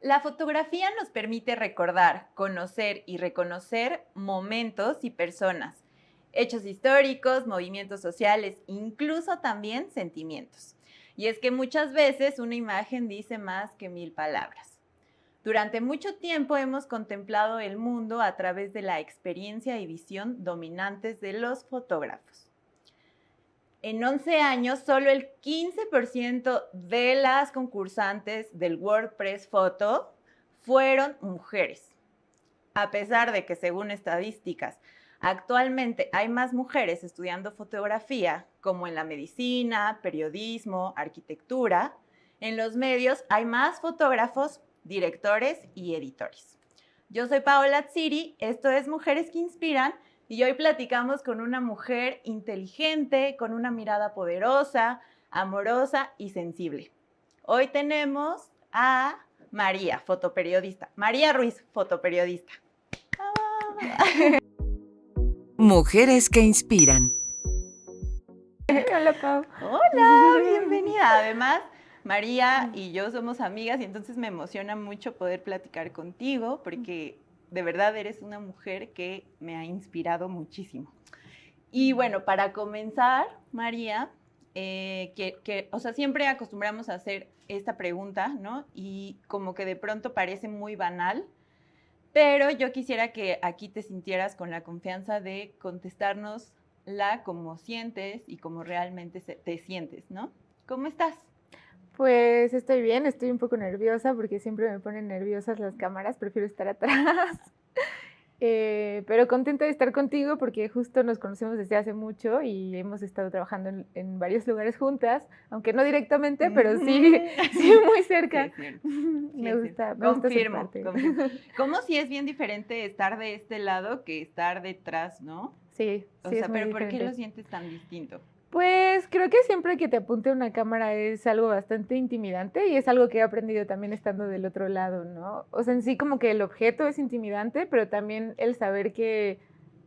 La fotografía nos permite recordar, conocer y reconocer momentos y personas, hechos históricos, movimientos sociales, incluso también sentimientos. Y es que muchas veces una imagen dice más que 1000 palabras. Durante mucho tiempo hemos contemplado el mundo a través de la experiencia y visión dominantes de los fotógrafos. En 11 años, solo el 15% de las concursantes del World Press Photo fueron mujeres. A pesar de que, según estadísticas, actualmente hay más mujeres estudiando fotografía, como en la medicina, periodismo, arquitectura, en los medios hay más fotógrafos, directores y editores. Yo soy Paola Tsiri, esto es Mujeres que Inspiran, y hoy platicamos con una mujer inteligente, con una mirada poderosa, amorosa y sensible. Hoy tenemos a María, fotoperiodista. María Ruiz, fotoperiodista. Mujeres que Inspiran. Hola, Pau. Hola, bienvenida. Además, María y yo somos amigas y entonces me emociona mucho poder platicar contigo porque de verdad eres una mujer que me ha inspirado muchísimo. Y bueno, para comenzar, María, o sea, siempre acostumbramos a hacer esta pregunta, ¿no? Y como que de pronto parece muy banal, pero yo quisiera que aquí te sintieras con la confianza de contestárnosla como sientes y como realmente te sientes, ¿no? ¿Cómo estás? Pues estoy bien, estoy un poco nerviosa porque siempre me ponen nerviosas las cámaras, prefiero estar atrás. Pero contenta de estar contigo porque justo nos conocemos desde hace mucho y hemos estado trabajando en varios lugares juntas, aunque no directamente, pero sí, sí muy cerca. Sí, es cierto. Me Sí, gusta, sí. me gusta ser Confirmo, parte. confirmo. Como si es bien diferente estar de este lado que estar detrás, ¿no? Sí, O sí, sea, es muy pero ¿por qué diferente. lo sientes tan distinto? Pues creo que siempre que te apunte una cámara es algo bastante intimidante y es algo que he aprendido también estando del otro lado, ¿no? O sea, en sí como que el objeto es intimidante, pero también el saber que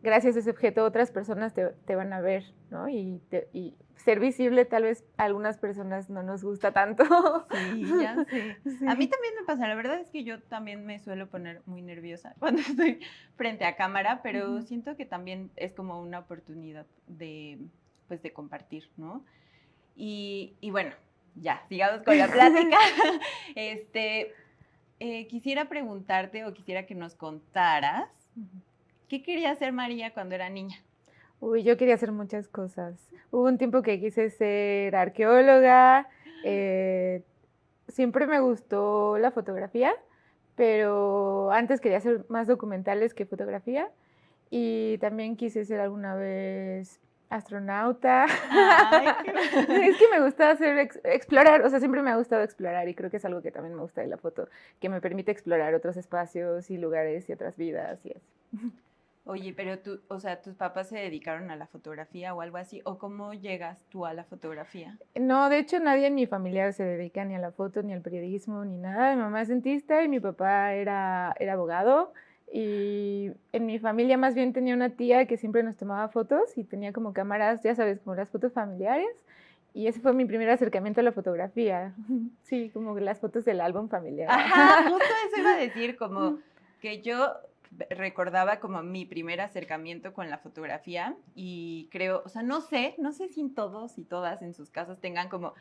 gracias a ese objeto otras personas te van a ver, ¿no? Y ser visible tal vez a algunas personas no nos gusta tanto. Sí, ya sé. Sí. A mí también me pasa, la verdad es que yo también me suelo poner muy nerviosa cuando estoy frente a cámara, pero siento que también es como una oportunidad de, pues, de compartir, ¿no? Y bueno, ya, sigamos con la plática. Este, quisiera preguntarte o quisiera que nos contaras, ¿qué quería hacer María cuando era niña? Uy, yo quería hacer muchas cosas. Hubo un tiempo que quise ser arqueóloga, siempre me gustó la fotografía, pero antes quería hacer más documentales que fotografía y también quise ser alguna vez astronauta. Ay, Es que me gusta explorar, o sea, siempre me ha gustado explorar y creo que es algo que también me gusta de la foto, que me permite explorar otros espacios y lugares y otras vidas y así. Oye, pero tú, o sea, ¿tus papás se dedicaron a la fotografía o algo así? ¿O cómo llegas tú a la fotografía? No, de hecho nadie en mi familia se dedica ni a la foto, ni al periodismo, ni nada. Mi mamá es dentista y mi papá era abogado. Y en mi familia más bien tenía una tía que siempre nos tomaba fotos y tenía como cámaras, ya sabes, como las fotos familiares. Y ese fue mi primer acercamiento a la fotografía. Sí, como las fotos del álbum familiar. Ajá, justo eso iba a decir, como que yo recordaba como mi primer acercamiento con la fotografía y creo, o sea, no sé si todos y todas en sus casas tengan como,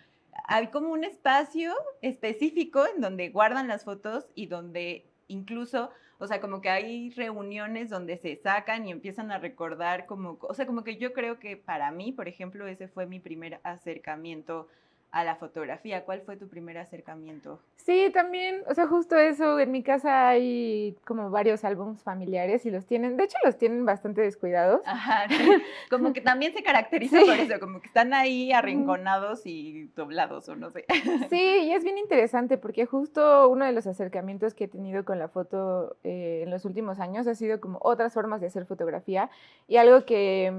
hay como un espacio específico en donde guardan las fotos y donde incluso, o sea, como que hay reuniones donde se sacan y empiezan a recordar como, o sea, como que yo creo que para mí, por ejemplo, ese fue mi primer acercamiento a la fotografía. ¿Cuál fue tu primer acercamiento? Sí, también, o sea, justo eso, en mi casa hay como varios álbumes familiares y los tienen, de hecho los tienen bastante descuidados. Ajá, sí. Como que también se caracteriza Sí. por eso, como que están ahí arrinconados y doblados o no sé. Sí, y es bien interesante porque justo uno de los acercamientos que he tenido con la foto en los últimos años ha sido como otras formas de hacer fotografía y algo que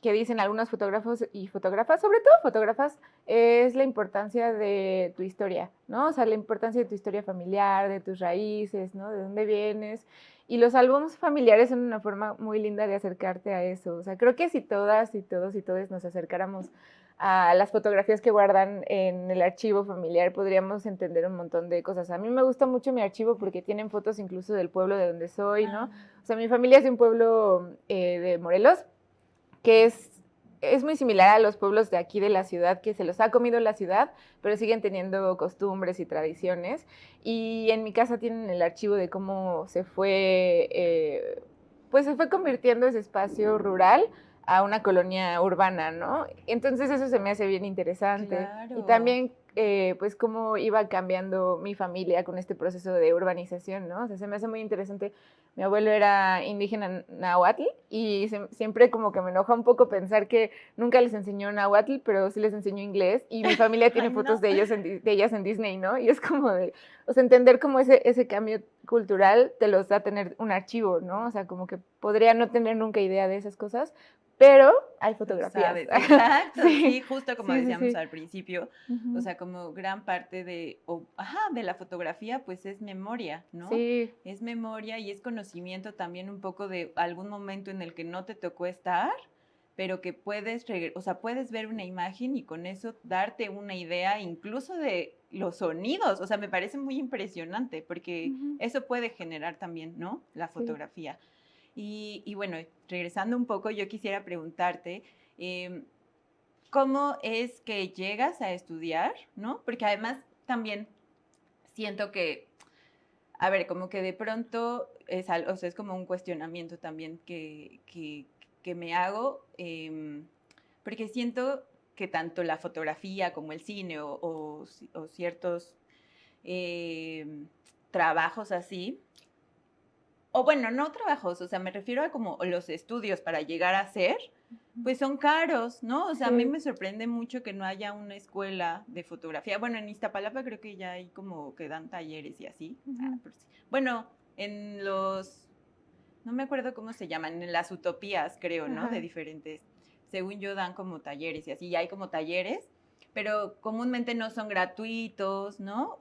dicen algunos fotógrafos y fotógrafas, sobre todo fotógrafas, es la importancia de tu historia, ¿no? O sea, la importancia de tu historia familiar, de tus raíces, ¿no? De dónde vienes. Y los álbumes familiares son una forma muy linda de acercarte a eso. O sea, creo que si todas y todos y todos nos acercáramos a las fotografías que guardan en el archivo familiar, podríamos entender un montón de cosas. A mí me gusta mucho mi archivo porque tienen fotos incluso del pueblo de donde soy, ¿no? O sea, mi familia es de un pueblo de Morelos, que es muy similar a los pueblos de aquí de la ciudad, que se los ha comido la ciudad, pero siguen teniendo costumbres y tradiciones. Y en mi casa tienen el archivo de cómo pues se fue convirtiendo ese espacio rural a una colonia urbana, ¿no? Entonces eso se me hace bien interesante. Claro. Y también, pues, cómo iba cambiando mi familia con este proceso de urbanización, ¿no? O sea, se me hace muy interesante. Mi abuelo era indígena náhuatl y siempre como que me enoja un poco pensar que nunca les enseñó náhuatl, pero sí les enseñó inglés y mi familia tiene Ay, fotos no. de ellas en Disney, ¿no? Y es como de, o sea, entender cómo ese cambio cultural te los da tener un archivo, ¿no? O sea, como que podría no tener nunca idea de esas cosas, pero hay fotografías. Sabes, exacto, Sí. sí, justo como Sí, sí, decíamos sí. al principio, Ujú. o sea, como gran parte de la fotografía, pues es memoria, ¿no? Sí, Es memoria y es conocimiento también un poco de algún momento en el que no te tocó estar, pero que o sea, puedes ver una imagen y con eso darte una idea incluso de los sonidos, o sea, me parece muy impresionante porque ujú, eso puede generar también, ¿no? La sí. fotografía. Y bueno, regresando un poco, yo quisiera preguntarte, em, ¿cómo es que llegas a estudiar, no? Porque además también siento que, a ver, como que de pronto o sea, es como un cuestionamiento también que me hago, porque siento que tanto la fotografía como el cine o ciertos trabajos así, o bueno, no trabajos, o sea, me refiero a como los estudios para llegar a ser, pues son caros, ¿no? O sea, a mí Sí. me sorprende mucho que no haya una escuela de fotografía. Bueno, en Iztapalapa creo que ya hay como que dan talleres y así. Ujú. Pero sí. Bueno, en no me acuerdo cómo se llaman, en las utopías, creo, ¿no? De Ajá. diferentes, según yo, dan como talleres y así, y hay como talleres, pero comúnmente no son gratuitos, ¿no?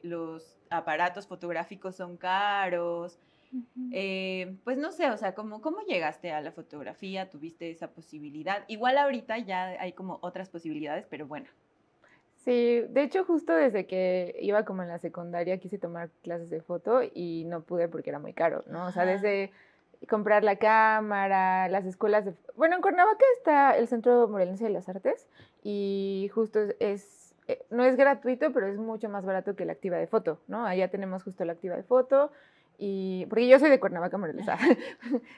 Los aparatos fotográficos son caros. Ujú. Pues no sé, o sea, ¿cómo llegaste a la fotografía? ¿Tuviste esa posibilidad? Igual ahorita ya hay como otras posibilidades, pero bueno. Sí, de hecho justo desde que iba como en la secundaria quise tomar clases de foto y no pude porque era muy caro, ¿no? O sea, Ajá. desde comprar la cámara, las escuelas de... Bueno, en Cuernavaca está el Centro Morelense de las Artes y justo no es gratuito, pero es mucho más barato que la activa de foto, ¿no? Allá tenemos justo la activa de foto y... Porque yo soy de Cuernavaca, Morelos.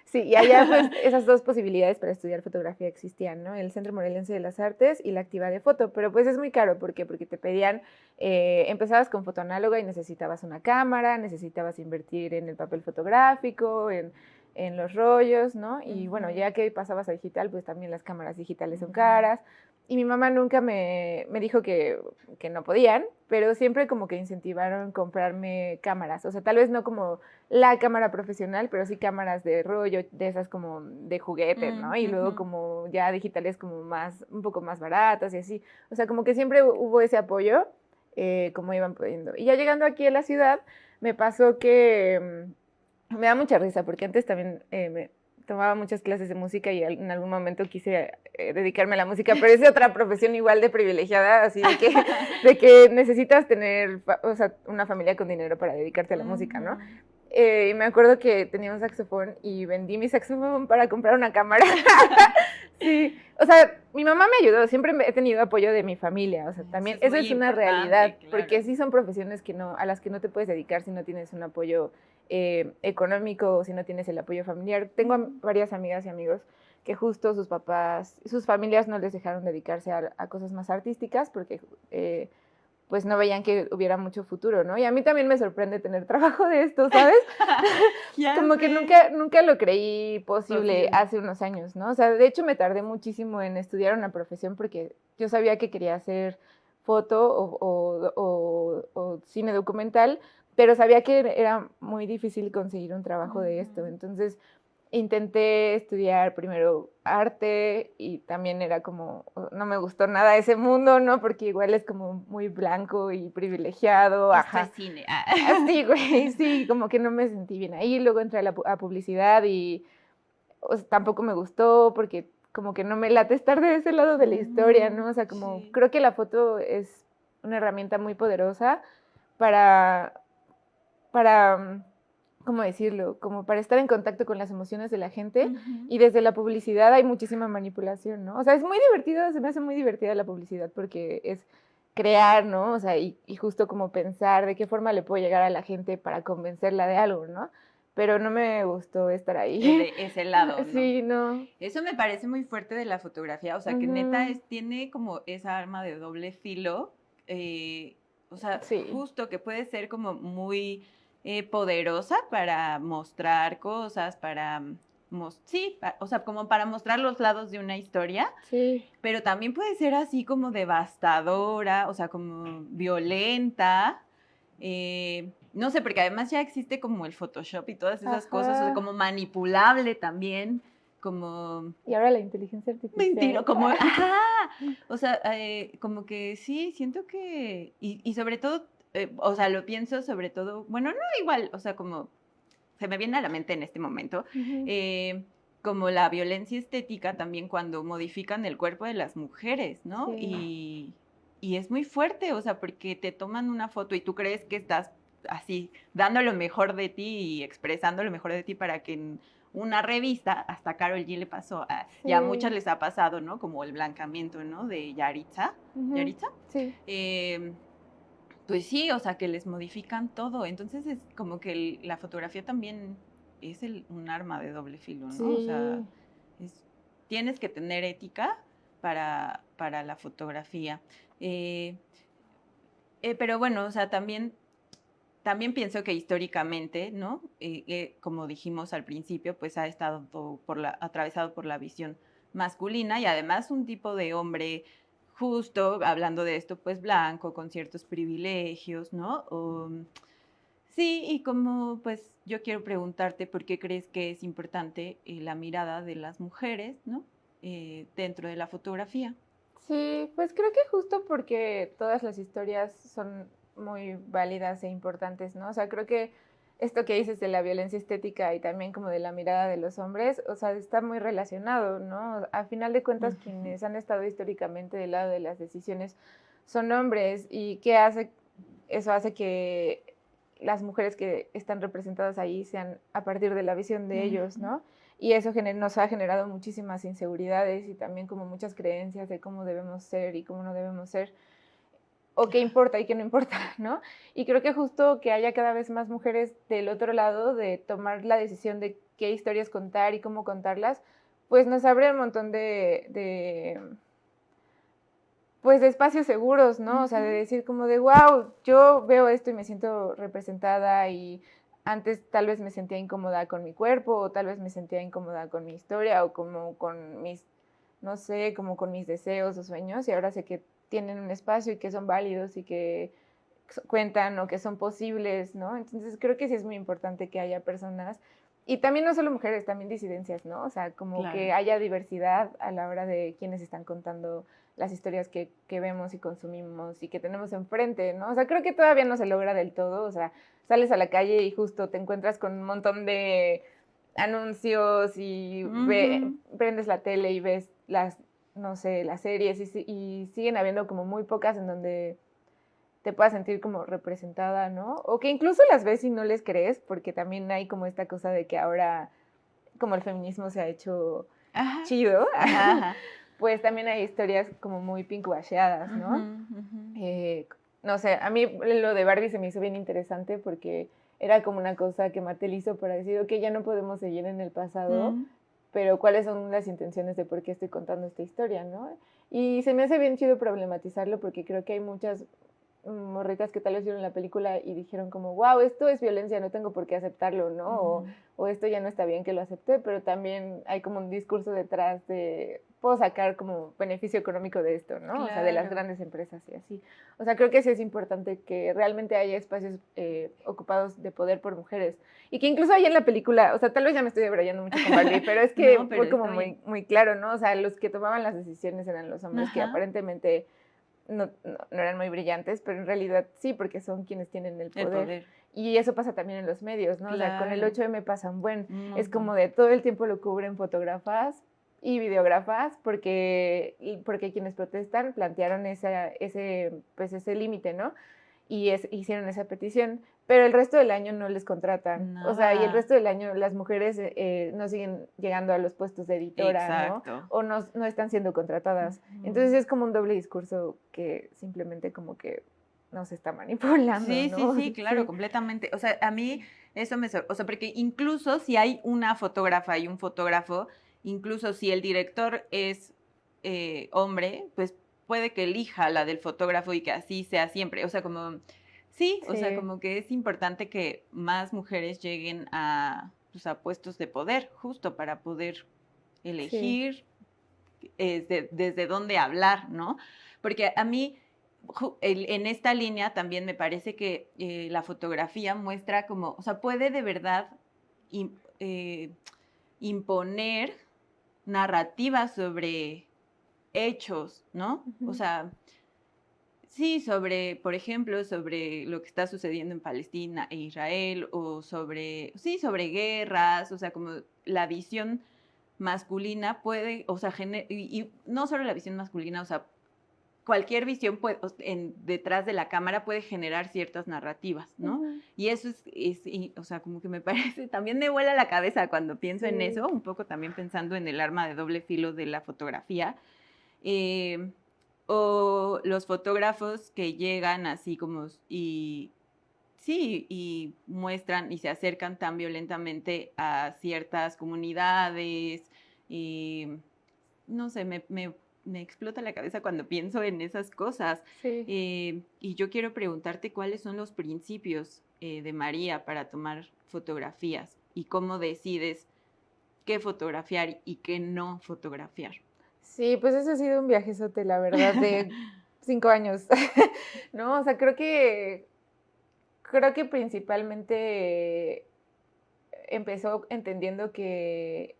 Sí, y allá pues esas dos posibilidades para estudiar fotografía existían, ¿no? El Centro Morelense de las Artes y la activa de foto, pero pues es muy caro, ¿por qué? Porque te pedían, empezabas con foto análoga y necesitabas una cámara, necesitabas invertir en el papel fotográfico, en los rollos, ¿no? Y bueno, Ujú. ya que pasabas a digital, pues también las cámaras digitales son Ujú. caras. Y mi mamá nunca me dijo que no podían, pero siempre como que incentivaron comprarme cámaras. O sea, tal vez no como la cámara profesional, pero sí cámaras de rollo, de esas como de juguete, ¿no? Y luego Ujú. como ya digitales como más, un poco más baratas y así. O sea, como que siempre hubo ese apoyo, como iban pudiendo. Y ya llegando aquí a la ciudad, me pasó que me da mucha risa, porque antes también me tomaba muchas clases de música y en algún momento quise dedicarme a la música, pero es de otra profesión igual de privilegiada, así de que necesitas tener, o sea, una familia con dinero para dedicarte a la música, ¿no? Ujú. Y me acuerdo que tenía un saxofón y vendí mi saxofón para comprar una cámara. Sí, o sea, mi mamá me ayudó, siempre he tenido apoyo de mi familia, o sea, Eso también es eso muy es una realidad, importante, porque claro. sí son profesiones que no, a las que no te puedes dedicar si no tienes un apoyo económico o si no tienes el apoyo familiar. Tengo Ujú. varias amigas y amigos que justo sus papás, sus familias no les dejaron dedicarse a cosas más artísticas porque pues no veían que hubiera mucho futuro, ¿no? Y a mí también me sorprende tener trabajo de esto, ¿sabes? Ya Como que sé. nunca lo creí posible Posible. hace unos años, ¿no? O sea, de hecho me tardé muchísimo en estudiar una profesión porque yo sabía que quería hacer foto o cine documental, pero sabía que era muy difícil conseguir un trabajo de esto. Ujú. Entonces intenté estudiar primero arte y también era como, no me gustó nada ese mundo, ¿no? Porque igual es como muy blanco y privilegiado, Esto es ajá. cine. Así, güey, sí, como que no me sentí bien ahí. Luego entré a publicidad y o sea, tampoco me gustó porque como que no me late estar de ese lado de la historia, ¿no? O sea, como Sí. creo que la foto es una herramienta muy poderosa para, para, ¿cómo decirlo? Como para estar en contacto con las emociones de la gente. Y desde la publicidad hay muchísima manipulación, ¿no? O sea, es muy divertido, se me hace muy divertida la publicidad porque es crear, ¿no? O sea, y justo como pensar de qué forma le puedo llegar a la gente para convencerla de algo, ¿no? Pero no me gustó estar ahí. De ese lado, ¿no? Sí, no. Eso me parece muy fuerte de la fotografía, o sea, que neta tiene como esa arma de doble filo, o sea, Sí. justo que puede ser como muy poderosa para mostrar cosas, para, sí, o sea, como para mostrar los lados de una historia, Sí. pero también puede ser así como devastadora, o sea, como violenta. No sé, porque además ya existe como el Photoshop y todas esas cosas, o sea, Ajá. como manipulable también, como Y ahora la inteligencia artificial. mentira, como, ajá, o sea, como que sí, siento que, y sobre todo, o sea, lo pienso sobre todo, bueno, no igual, o sea, como se me viene a la mente en este momento, como la violencia estética también cuando modifican el cuerpo de las mujeres, ¿no? Sí. Y es muy fuerte, o sea, porque te toman una foto y tú crees que estás así dando lo mejor de ti y expresando lo mejor de ti para que en una revista, hasta Karol G le pasó, y a muchas les ha pasado, ¿no? Como el blancamiento, ¿no? De Yaritza. ¿Yaritza? Sí. Pues sí, o sea, que les modifican todo. Entonces es como que la fotografía también es un arma de doble filo, ¿no? Sí. O sea, tienes que tener ética para la fotografía. Pero bueno, o sea, también pienso que históricamente, ¿no? Como dijimos al principio, pues ha estado atravesado por la visión masculina y además un tipo de hombre justo, hablando de esto, pues blanco, con ciertos privilegios, ¿no? Sí, y como pues yo quiero preguntarte por qué crees que es importante la mirada de las mujeres, ¿no? Dentro de la fotografía. Sí, pues creo que justo porque todas las historias son muy válidas e importantes, ¿no? O sea, creo que esto que dices de la violencia estética y también como de la mirada de los hombres, o sea, está muy relacionado, ¿no? A final de cuentas, quienes han estado históricamente del lado de las decisiones son hombres y ¿qué hace? Eso hace que las mujeres que están representadas ahí sean a partir de la visión de ellos, ¿no? Y eso nos ha generado muchísimas inseguridades y también como muchas creencias de cómo debemos ser y cómo no debemos ser, o qué importa y qué no importa, ¿no? Y creo que justo que haya cada vez más mujeres del otro lado de tomar la decisión de qué historias contar y cómo contarlas, pues nos abre un montón pues de espacios seguros, ¿no? O sea, de decir como de, wow, yo veo esto y me siento representada y antes tal vez me sentía incómoda con mi cuerpo o tal vez me sentía incómoda con mi historia o como con mis, no sé, como con mis deseos o sueños y ahora sé que tienen un espacio y que son válidos y que cuentan o que son posibles, ¿no? Entonces creo que sí es muy importante que haya personas y también no solo mujeres, también disidencias, ¿no? O sea, como Claro. que haya diversidad a la hora de quienes están contando las historias que vemos y consumimos y que tenemos enfrente, ¿no? O sea, creo que todavía no se logra del todo, o sea, sales a la calle y justo te encuentras con un montón de anuncios y prendes la tele y ves no sé, las series y siguen habiendo como muy pocas en donde te puedas sentir como representada, ¿no? O que incluso las ves y no les crees, porque también hay como esta cosa de que ahora, como el feminismo se ha hecho chido, pues también hay historias como muy pinkwasheadas, ¿no? No sé, a mí lo de Barbie se me hizo bien interesante porque era como una cosa que Mattel hizo para decir, ok, ya no podemos seguir en el pasado, pero cuáles son las intenciones de por qué estoy contando esta historia, ¿no? Y se me hace bien chido problematizarlo porque creo que hay muchas morritas que tal vez vieron la película y dijeron como, wow, esto es violencia, no tengo por qué aceptarlo, ¿no? O esto ya no está bien que lo acepte, pero también hay como un discurso detrás de, puedo sacar como beneficio económico de esto, ¿no? Claro. O sea, de las grandes empresas y así. O sea, creo que sí es importante que realmente haya espacios ocupados de poder por mujeres. Y que incluso ahí en la película, o sea, tal vez ya me estoy debrayando mucho con Barbie, pero es que fue como muy claro, ¿no? O sea, los que tomaban las decisiones eran los hombres que aparentemente no eran muy brillantes, pero en realidad sí, porque son quienes tienen el poder. Y eso pasa también en los medios, ¿no? Claro. O sea, con el 8M pasa un buen. Es como de todo el tiempo lo cubren fotógrafas, y videógrafas porque quienes protestan plantearon pues ese límite, ¿no? Y hicieron esa petición, pero el resto del año no les contratan. Nada. O sea, y el resto del año las mujeres no siguen llegando a los puestos de editora, Exacto. ¿no? O no están siendo contratadas. Entonces es como un doble discurso que simplemente como que nos está manipulando, Sí, ¿no? sí, claro, completamente. O sea, a mí eso o sea, porque incluso si hay una fotógrafa y un fotógrafo, incluso si el director es hombre, pues puede que elija la del fotógrafo y que así sea siempre. O sea, sí, o sea, como que es importante que más mujeres lleguen pues, a puestos de poder, justo para poder elegir desde dónde hablar, ¿no? Porque a mí en esta línea también me parece que la fotografía muestra como, o sea, puede de verdad imponer narrativas sobre hechos, ¿no? O sea, sí, por ejemplo, sobre lo que está sucediendo en Palestina e Israel, o sobre guerras, o sea, como la visión masculina puede, o sea, y no solo la visión masculina, o sea, cualquier visión detrás de la cámara puede generar ciertas narrativas, ¿no? Y eso o sea, como que me parece, también me vuela la cabeza cuando pienso en eso, un poco también pensando en el arma de doble filo de la fotografía, o los fotógrafos que llegan así como y muestran y se acercan tan violentamente a ciertas comunidades y no sé, me explota la cabeza cuando pienso en esas cosas. Sí. Y yo quiero preguntarte cuáles son los principios de María para tomar fotografías y cómo decides qué fotografiar y qué no fotografiar. Sí, pues ese ha sido un viajezote, la verdad, de 5 años, ¿no? O sea, creo que principalmente empezó entendiendo que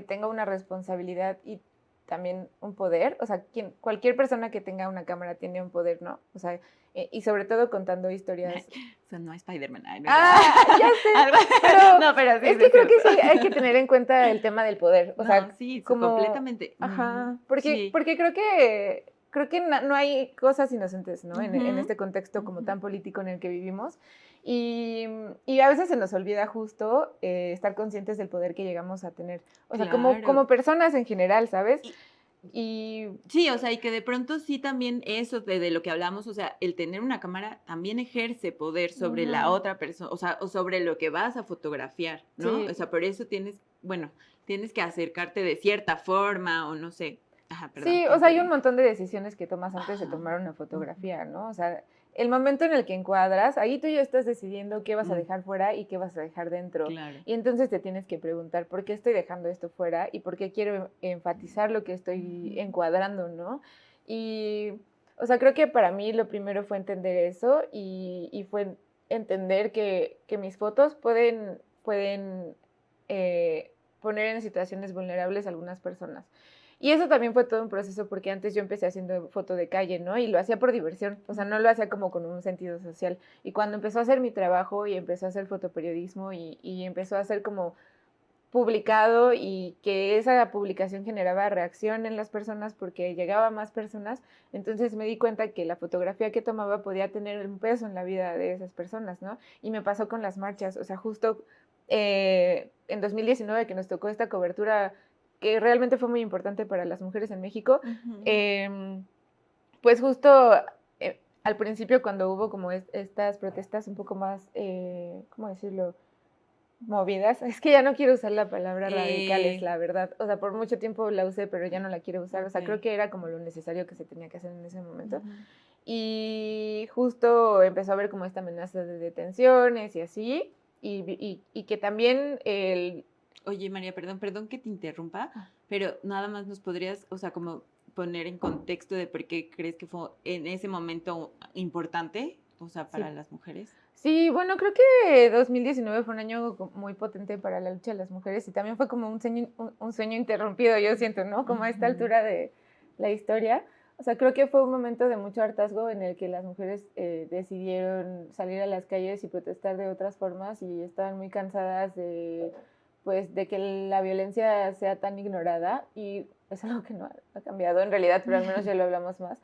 tenga una responsabilidad y también un poder. O sea, cualquier persona que tenga una cámara tiene un poder, ¿no? O sea, y sobre todo contando historias. O sea, no Spider-Man. Ya sé. Pero no, pero sí, es que creo que sí hay que tener en cuenta el tema del poder. O sea, sí, como completamente. Ajá. Porque creo que no hay cosas inocentes, ¿no? En este contexto como tan político en el que vivimos. Y a veces se nos olvida justo estar conscientes del poder que llegamos a tener. O sea, como personas en general, ¿sabes? Sí, o sea, y que de pronto sí también eso de lo que hablamos, o sea, el tener una cámara también ejerce poder sobre la otra persona, o sea, o sobre lo que vas a fotografiar, ¿no? Sí. O sea, por eso tienes que acercarte de cierta forma o no sé. Ajá, perdón. Sí, o sea, hay un montón de decisiones que tomas antes de tomar una fotografía, ¿no? O sea, el momento en el que encuadras, ahí tú ya estás decidiendo qué vas a dejar fuera y qué vas a dejar dentro. Claro. Y entonces te tienes que preguntar por qué estoy dejando esto fuera y por qué quiero enfatizar lo que estoy encuadrando, ¿no? Y, o sea, creo que para mí lo primero fue entender eso y fue entender que mis fotos pueden poner en situaciones vulnerables a algunas personas. Y eso también fue todo un proceso porque antes yo empecé haciendo foto de calle, ¿no? Y lo hacía por diversión, o sea, no lo hacía como con un sentido social. Y cuando empezó a hacer mi trabajo y empezó a hacer fotoperiodismo y empezó a ser como publicado y que esa publicación generaba reacción en las personas porque llegaba a más personas, entonces me di cuenta que la fotografía que tomaba podía tener un peso en la vida de esas personas, ¿no? Y me pasó con las marchas, o sea, justo en 2019 que nos tocó esta cobertura que realmente fue muy importante para las mujeres en México, pues justo al principio cuando hubo como estas protestas un poco más, ¿cómo decirlo?, movidas, es que ya no quiero usar la palabra radicales, la verdad, o sea, por mucho tiempo la usé, pero ya no la quiero usar, o sea, creo que era como lo necesario que se tenía que hacer en ese momento, y justo empezó a haber como esta amenaza de detenciones y así, y que también Oye, María, perdón que te interrumpa, pero nada más nos podrías, o sea, como poner en contexto de por qué crees que fue en ese momento importante, o sea, para las mujeres. Sí, bueno, creo que 2019 fue un año muy potente para la lucha de las mujeres y también fue como un sueño interrumpido, yo siento, ¿no? Como a esta altura de la historia. O sea, creo que fue un momento de mucho hartazgo en el que las mujeres decidieron salir a las calles y protestar de otras formas y estaban muy cansadas pues de que la violencia sea tan ignorada, y es algo que no ha cambiado en realidad, pero al menos ya lo hablamos más.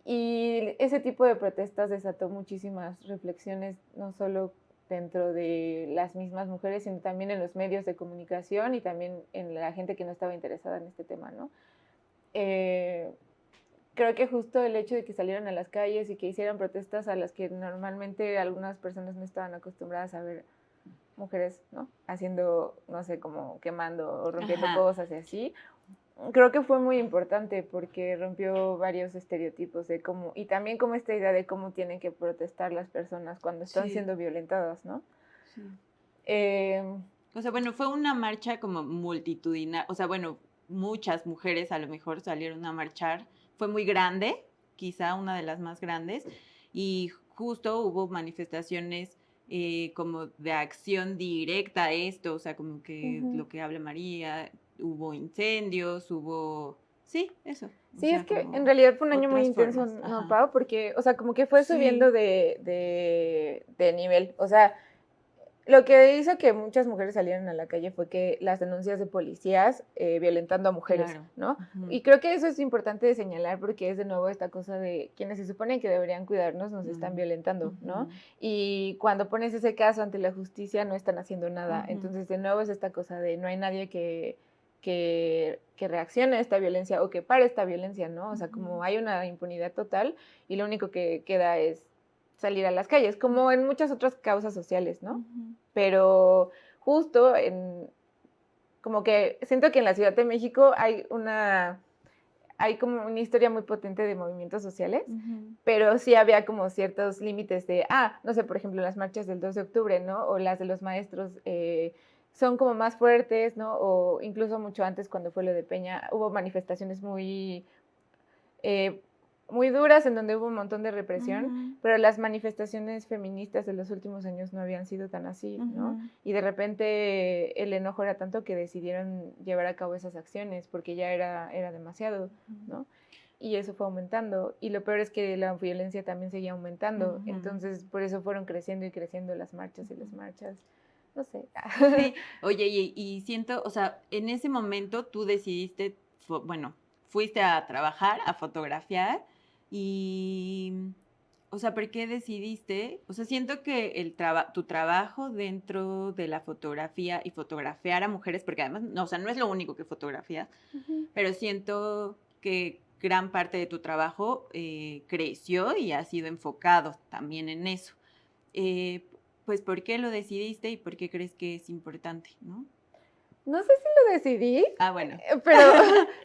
Y ese tipo de protestas desató muchísimas reflexiones, no solo dentro de las mismas mujeres, sino también en los medios de comunicación y también en la gente que no estaba interesada en este tema, ¿no? Creo que justo el hecho de que salieran a las calles y que hicieran protestas a las que normalmente algunas personas no estaban acostumbradas a ver mujeres, ¿no? Haciendo, no sé, como quemando o rompiendo cosas y así. Creo que fue muy importante porque rompió varios estereotipos de cómo, y también como esta idea de cómo tienen que protestar las personas cuando están siendo violentadas, ¿no? Sí. O sea, bueno, fue una marcha como multitudinaria, o sea, bueno, muchas mujeres a lo mejor salieron a marchar, fue muy grande, quizá una de las más grandes, y justo hubo manifestaciones como de acción directa a esto, o sea, como que lo que habla María, hubo incendios, hubo... Sí, eso. Sí, es que en realidad fue un año muy intenso, ¿no, Pau? Porque, o sea, como que fue subiendo de nivel. O sea, lo que hizo que muchas mujeres salieran a la calle fue que las denuncias de policías violentando a mujeres, ¿no? Y creo que eso es importante de señalar porque es de nuevo esta cosa de quienes se suponen que deberían cuidarnos nos están violentando, ¿no? Y cuando pones ese caso ante la justicia no están haciendo nada. Entonces, de nuevo es esta cosa de no hay nadie que reaccione a esta violencia o que pare esta violencia, ¿no? O sea, como hay una impunidad total y lo único que queda es salir a las calles, como en muchas otras causas sociales, ¿no? Pero justo como que siento que en la Ciudad de México hay como una historia muy potente de movimientos sociales, pero sí había como ciertos límites de, no sé, por ejemplo, las marchas del 2 de octubre, ¿no? O las de los maestros son como más fuertes, ¿no? O incluso mucho antes, cuando fue lo de Peña, hubo manifestaciones muy duras en donde hubo un montón de represión, pero las manifestaciones feministas de los últimos años no habían sido tan así, ¿no? Y de repente el enojo era tanto que decidieron llevar a cabo esas acciones porque ya era demasiado, ¿no? Y eso fue aumentando. Y lo peor es que la violencia también seguía aumentando. Entonces, por eso fueron creciendo y creciendo las marchas y las marchas. No sé. Sí. Oye, y siento, o sea, en ese momento tú decidiste, bueno, fuiste a trabajar, a fotografiar y, o sea, ¿por qué decidiste? O sea, siento que tu trabajo dentro de la fotografía y fotografiar a mujeres, porque además, no, o sea, no es lo único que fotografías, pero siento que gran parte de tu trabajo creció y ha sido enfocado también en eso. Pues, ¿por qué lo decidiste y por qué crees que es importante, no? No sé si lo decidí. Bueno. Pero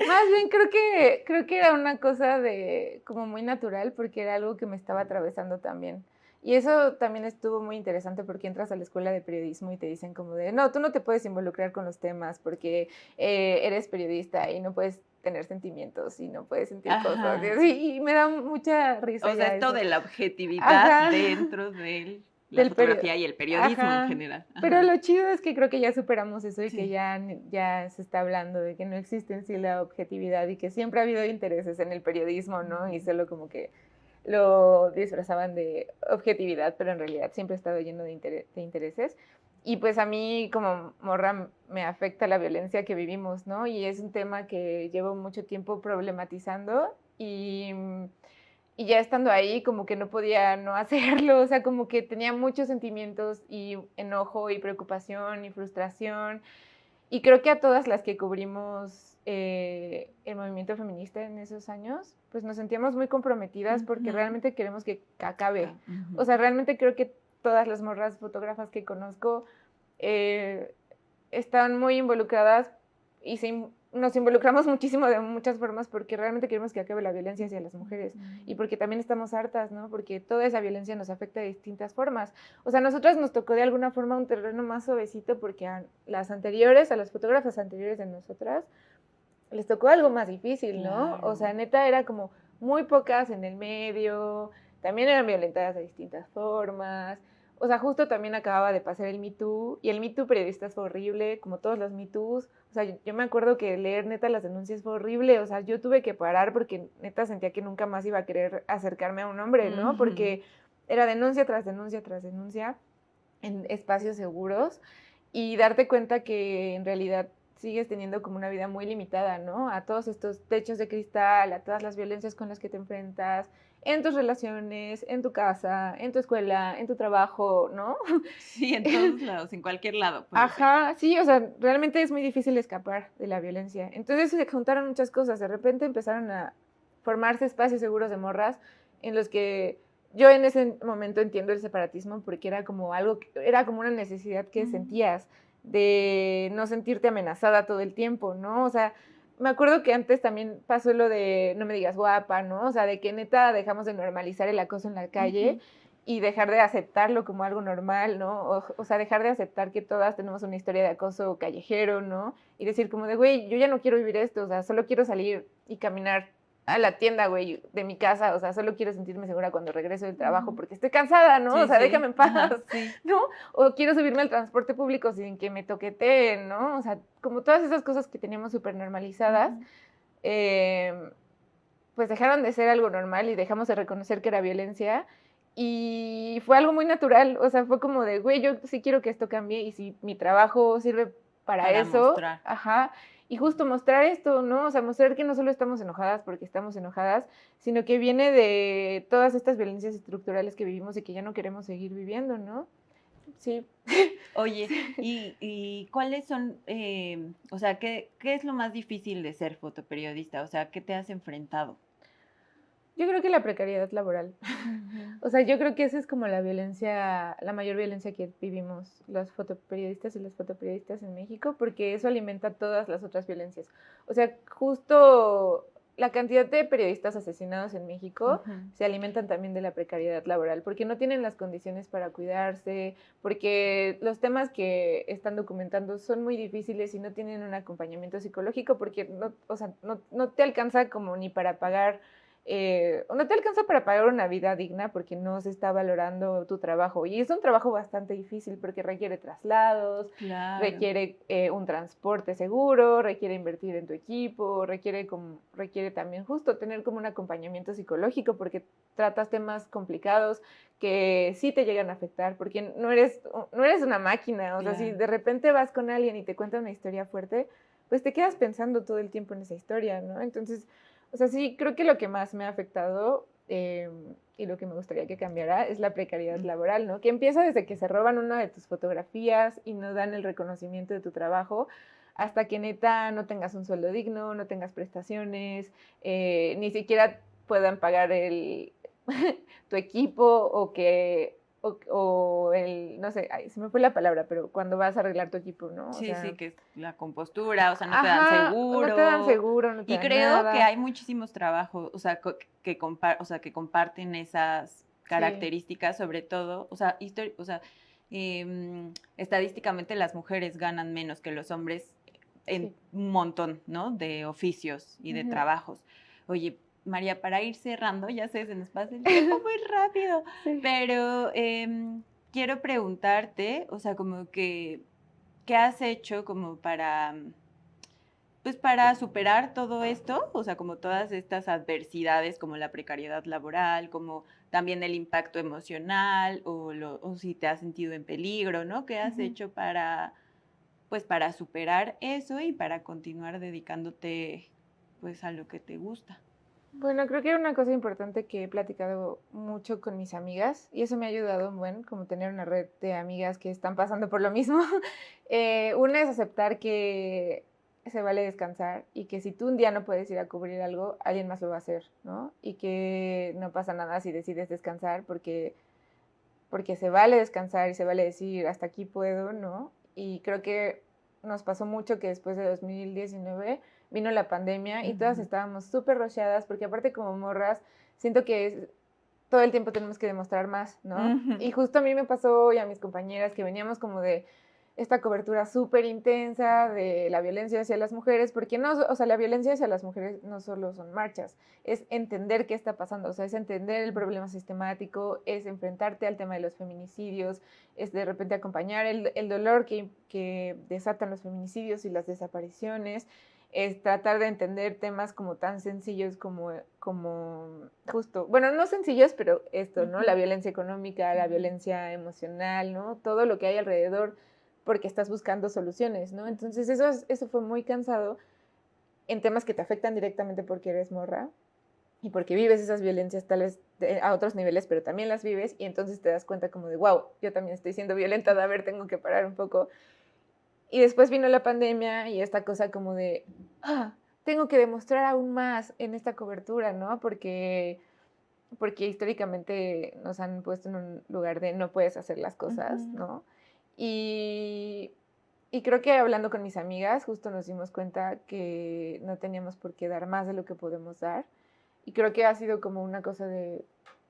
más bien creo que era una cosa de como muy natural porque era algo que me estaba atravesando también. Y eso también estuvo muy interesante porque entras a la escuela de periodismo y te dicen como de, no, tú no te puedes involucrar con los temas porque eres periodista y no puedes tener sentimientos y no puedes sentir cosas. Y me da mucha risa. O sea, esto de la objetividad dentro del la fotografía y el periodismo en general. Pero lo chido es que creo que ya superamos eso y que ya se está hablando de que no existe en sí la objetividad y que siempre ha habido intereses en el periodismo, ¿no? Y solo como que lo disfrazaban de objetividad, pero en realidad siempre ha estado lleno de intereses. Y pues a mí como morra me afecta la violencia que vivimos, ¿no? Y es un tema que llevo mucho tiempo problematizando y ya estando ahí como que no podía no hacerlo, o sea, como que tenía muchos sentimientos y enojo y preocupación y frustración. Y creo que a todas las que cubrimos el movimiento feminista en esos años, pues nos sentíamos muy comprometidas porque realmente queremos que acabe. O sea, realmente creo que todas las morras fotógrafas que conozco están muy involucradas y nos involucramos muchísimo de muchas formas porque realmente queremos que acabe la violencia hacia las mujeres y porque también estamos hartas, ¿no? Porque toda esa violencia nos afecta de distintas formas. O sea, a nosotras nos tocó de alguna forma un terreno más suavecito porque a las fotógrafas anteriores de nosotras, les tocó algo más difícil, ¿no? Claro. O sea, neta era como muy pocas en el medio, también eran violentadas de distintas formas. O sea, justo también acababa de pasar el Me Too, y el Me Too periodistas fue horrible, como todos los Me Toos. O sea, yo me acuerdo que leer neta las denuncias fue horrible. O sea, yo tuve que parar porque neta sentía que nunca más iba a querer acercarme a un hombre, ¿no? Porque era denuncia tras denuncia tras denuncia en espacios seguros. y darte cuenta que en realidad sigues teniendo como una vida muy limitada, ¿no? A todos estos techos de cristal, a todas las violencias con las que te enfrentas, en tus relaciones, en tu casa, en tu escuela, en tu trabajo, ¿no? Sí, en todos lados, en cualquier lado puede ser. Ajá, sí, o sea, realmente es muy difícil escapar de la violencia. Entonces se juntaron muchas cosas, de repente empezaron a formarse espacios seguros de morras en los que yo en ese momento entiendo el separatismo porque era como algo, era como una necesidad que sentías de no sentirte amenazada todo el tiempo, ¿no? O sea, me acuerdo que antes también pasó lo de no me digas guapa, ¿no? O sea, de que neta dejamos de normalizar el acoso en la calle y dejar de aceptarlo como algo normal, ¿no? O sea, dejar de aceptar que todas tenemos una historia de acoso callejero, ¿no? Y decir como de, güey, yo ya no quiero vivir esto, o sea, solo quiero salir y caminar a la tienda, güey, de mi casa, o sea, solo quiero sentirme segura cuando regreso del trabajo porque estoy cansada, ¿no? Sí, O sea, sí. déjame en paz, Ajá, sí. ¿no? O quiero subirme al transporte público sin que me toqueteen, ¿no? O sea, como todas esas cosas que teníamos súper normalizadas, pues dejaron de ser algo normal y dejamos de reconocer que era violencia y fue algo muy natural, o sea, fue como de, güey, yo sí quiero que esto cambie y si mi trabajo sirve para eso, mostrar. ajá, y justo mostrar esto, ¿no? O sea, mostrar que no solo estamos enojadas porque estamos enojadas, sino que viene de todas estas violencias estructurales que vivimos y que ya no queremos seguir viviendo, ¿no? Sí. Oye, ¿y cuáles son, o sea, qué es lo más difícil de ser fotoperiodista? O sea, ¿qué te has enfrentado? Yo creo que la precariedad laboral. O sea, yo creo que esa es como la violencia, la mayor violencia que vivimos los fotoperiodistas y las fotoperiodistas en México, porque eso alimenta todas las otras violencias. O sea, justo la cantidad de periodistas asesinados en México se alimentan también de la precariedad laboral, porque no tienen las condiciones para cuidarse, porque los temas que están documentando son muy difíciles y no tienen un acompañamiento psicológico, porque no, o sea, no te alcanza como ni para pagar no te alcanza para pagar una vida digna porque no se está valorando tu trabajo. Y es un trabajo bastante difícil porque requiere traslados, Claro. requiere un transporte seguro, requiere invertir en tu equipo, requiere también justo tener como un acompañamiento psicológico porque tratas temas complicados que sí te llegan a afectar porque no eres una máquina. O sea, si de repente vas con alguien y te cuenta una historia fuerte, pues te quedas pensando todo el tiempo en esa historia, ¿no? Entonces, o sea, sí, creo que lo que más me ha afectado y lo que me gustaría que cambiara es la precariedad laboral, ¿no? Que empieza desde que se roban una de tus fotografías y no dan el reconocimiento de tu trabajo, hasta que neta no tengas un sueldo digno, no tengas prestaciones, ni siquiera puedan pagar tu equipo o el, no sé, ay, se me fue la palabra, pero cuando vas a arreglar tu equipo, ¿no? O Sí, sea, sí, que es la compostura, o sea, no te dan ajá, seguro. no te dan seguro, no te Y dan creo nada. que hay muchísimos trabajos, o sea, que comparten esas características, sobre todo, o sea, estadísticamente las mujeres ganan menos que los hombres en un montón, ¿no? De oficios y de trabajos. Oye, María, para ir cerrando, ya sé, se nos pasa el tiempo muy rápido, pero quiero preguntarte, o sea, como que, ¿qué has hecho como para, pues para superar todo esto? O sea, como todas estas adversidades, como la precariedad laboral, como también el impacto emocional, o si te has sentido en peligro, ¿no? ¿Qué has hecho para, pues, para superar eso y para continuar dedicándote, pues, a lo que te gusta? Bueno, creo que una cosa importante que he platicado mucho con mis amigas, y eso me ha ayudado, bueno, como tener una red de amigas que están pasando por lo mismo. Una es aceptar que se vale descansar y que si tú un día no puedes ir a cubrir algo, alguien más lo va a hacer, ¿no? Y que no pasa nada si decides descansar porque se vale descansar y se vale decir hasta aquí puedo, ¿no? Y creo que nos pasó mucho que después de 2019 vino la pandemia y todas estábamos súper rusheadas porque aparte como morras siento que todo el tiempo tenemos que demostrar más, ¿no? Y justo a mí me pasó y a mis compañeras que veníamos como de esta cobertura súper intensa de la violencia hacia las mujeres, porque no, o sea, la violencia hacia las mujeres no solo son marchas, es entender qué está pasando, o sea, es entender el problema sistemático, es enfrentarte al tema de los feminicidios, es de repente acompañar el dolor que desatan los feminicidios y las desapariciones, es tratar de entender temas como tan sencillos como justo, bueno, no sencillos, pero esto, ¿no? La violencia económica, la violencia emocional, ¿no? Todo lo que hay alrededor porque estás buscando soluciones, ¿no? Entonces eso fue muy cansado en temas que te afectan directamente porque eres morra y porque vives esas violencias tal vez a otros niveles, pero también las vives y entonces te das cuenta como de, wow, yo también estoy siendo violentada, a ver, tengo que parar un poco. Y después vino la pandemia y esta cosa como de, tengo que demostrar aún más en esta cobertura, ¿no? Porque históricamente nos han puesto en un lugar de no puedes hacer las cosas, ¿no? Y creo que hablando con mis amigas, justo nos dimos cuenta que no teníamos por qué dar más de lo que podemos dar. Y creo que ha sido como una cosa de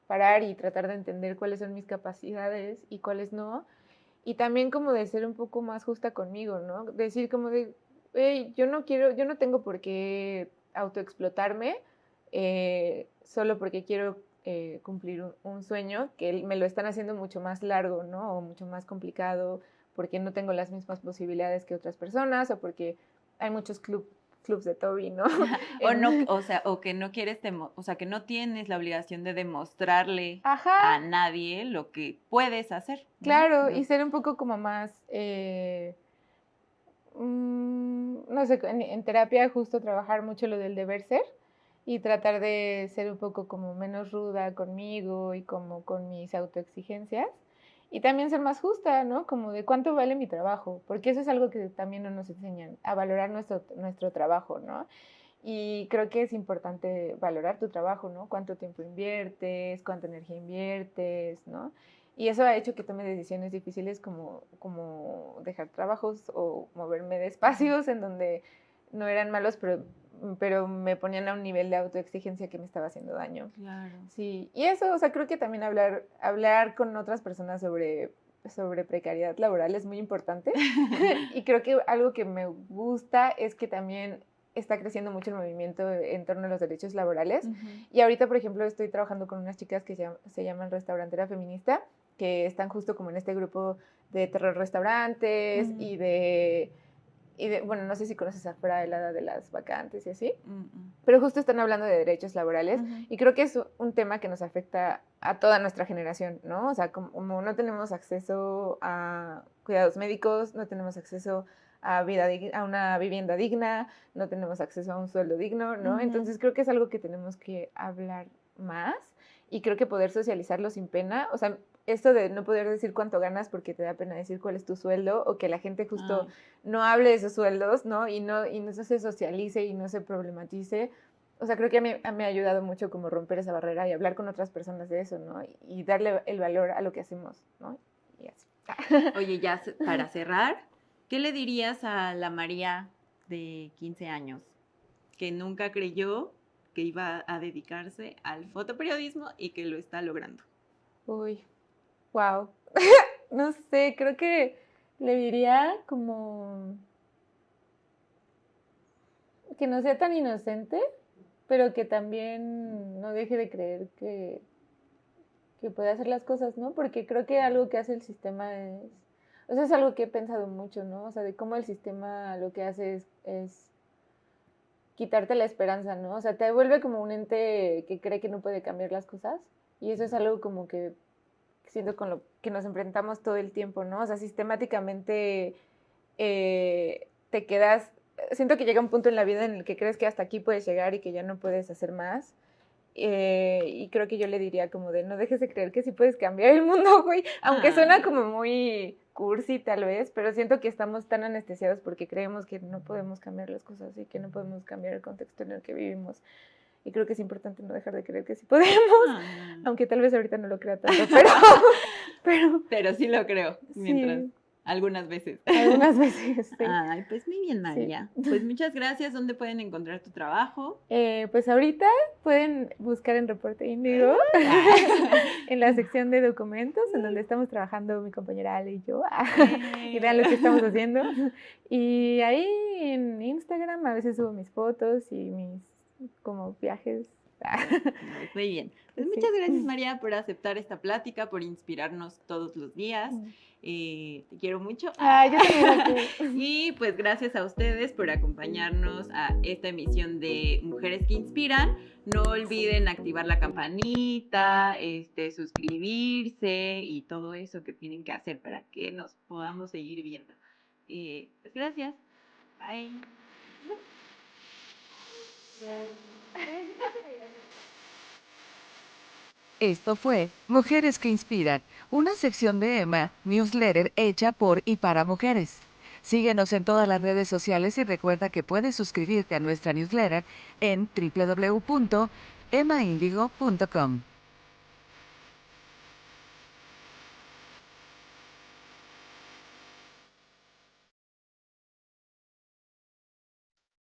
parar y tratar de entender cuáles son mis capacidades y cuáles no. Y también como de ser un poco más justa conmigo, ¿no? Decir como de, hey, yo no tengo por qué autoexplotarme solo porque quiero cumplir un sueño que me lo están haciendo mucho más largo, ¿no? O mucho más complicado, porque no tengo las mismas posibilidades que otras personas o porque hay muchos clubs de Toby, ¿no? O que no quieres, o sea, que no tienes la obligación de demostrarle Ajá. a nadie lo que puedes hacer, ¿no? Claro, y ser un poco como más, no sé, en terapia justo trabajar mucho lo del deber ser y tratar de ser un poco como menos ruda conmigo y como con mis autoexigencias. Y también ser más justa, ¿no? Como de cuánto vale mi trabajo, porque eso es algo que también no nos enseñan, a valorar nuestro trabajo, ¿no? Y creo que es importante valorar tu trabajo, ¿no? Cuánto tiempo inviertes, cuánta energía inviertes, ¿no? Y eso ha hecho que tome decisiones difíciles como dejar trabajos o moverme de espacios en donde no eran malos, pero me ponían a un nivel de autoexigencia que me estaba haciendo daño. Claro. Sí, y eso, o sea, creo que también hablar con otras personas sobre precariedad laboral es muy importante. Y creo que algo que me gusta es que también está creciendo mucho el movimiento en torno a los derechos laborales. Y ahorita, por ejemplo, estoy trabajando con unas chicas que se llaman Restaurantera Feminista, que están justo como en este grupo de terror restaurantes y de, bueno, no sé si conoces afuera de la edad de las vacantes y así, pero justo están hablando de derechos laborales y creo que es un tema que nos afecta a toda nuestra generación, ¿no? O sea, como no tenemos acceso a cuidados médicos, no tenemos acceso a una vivienda digna, no tenemos acceso a un sueldo digno, ¿no? Entonces creo que es algo que tenemos que hablar más y creo que poder socializarlo sin pena, o sea, esto de no poder decir cuánto ganas porque te da pena decir cuál es tu sueldo o que la gente justo no hable de esos sueldos, ¿no? Y no se socialice y no se problematice. O sea, creo que me ha ayudado mucho como romper esa barrera y hablar con otras personas de eso, ¿no? Y darle el valor a lo que hacemos, ¿no? Y así. Oye, ya para cerrar, ¿qué le dirías a la María de 15 años que nunca creyó que iba a dedicarse al fotoperiodismo y que lo está logrando? Uy, wow. No sé, creo que le diría como que no sea tan inocente, pero que también no deje de creer que puede hacer las cosas, ¿no? Porque creo que algo que hace el sistema o sea, es algo que he pensado mucho, ¿no? O sea, de cómo el sistema lo que hace es quitarte la esperanza, ¿no? O sea, te vuelve como un ente que cree que no puede cambiar las cosas y eso es algo como que siento con lo que nos enfrentamos todo el tiempo, ¿no? O sea, sistemáticamente te quedas, siento que llega un punto en la vida en el que crees que hasta aquí puedes llegar y que ya no puedes hacer más. Y creo que yo le diría como de no dejes de creer que sí puedes cambiar el mundo, güey, aunque suena como muy cursi tal vez, pero siento que estamos tan anestesiados porque creemos que no podemos cambiar las cosas y que no podemos cambiar el contexto en el que vivimos. Y creo que es importante no dejar de creer que sí podemos, aunque tal vez ahorita no lo crea tanto, pero sí lo creo, mientras sí. Algunas veces. Algunas veces, sí. Ay, pues muy bien, María. Sí. Pues muchas gracias. ¿Dónde pueden encontrar tu trabajo? Pues ahorita pueden buscar en Reporte Índigo, en la sección de documentos, en donde estamos trabajando mi compañera Ale y yo, y vean lo que estamos haciendo. Y ahí en Instagram a veces subo mis fotos y mis como viajes Muy bien. Pues Sí. muchas gracias, María, por aceptar esta plática, por inspirarnos todos los días. Te quiero mucho. Yo también a ti. Y pues gracias a ustedes por acompañarnos a esta emisión de Mujeres que Inspiran. No olviden activar la campanita, suscribirse y todo eso que tienen que hacer para que nos podamos seguir viendo. Pues gracias. Bye. Esto fue Mujeres que Inspiran, una sección de Emma, newsletter hecha por y para mujeres. Síguenos en todas las redes sociales y recuerda que puedes suscribirte a nuestra newsletter en www.emmaindigo.com.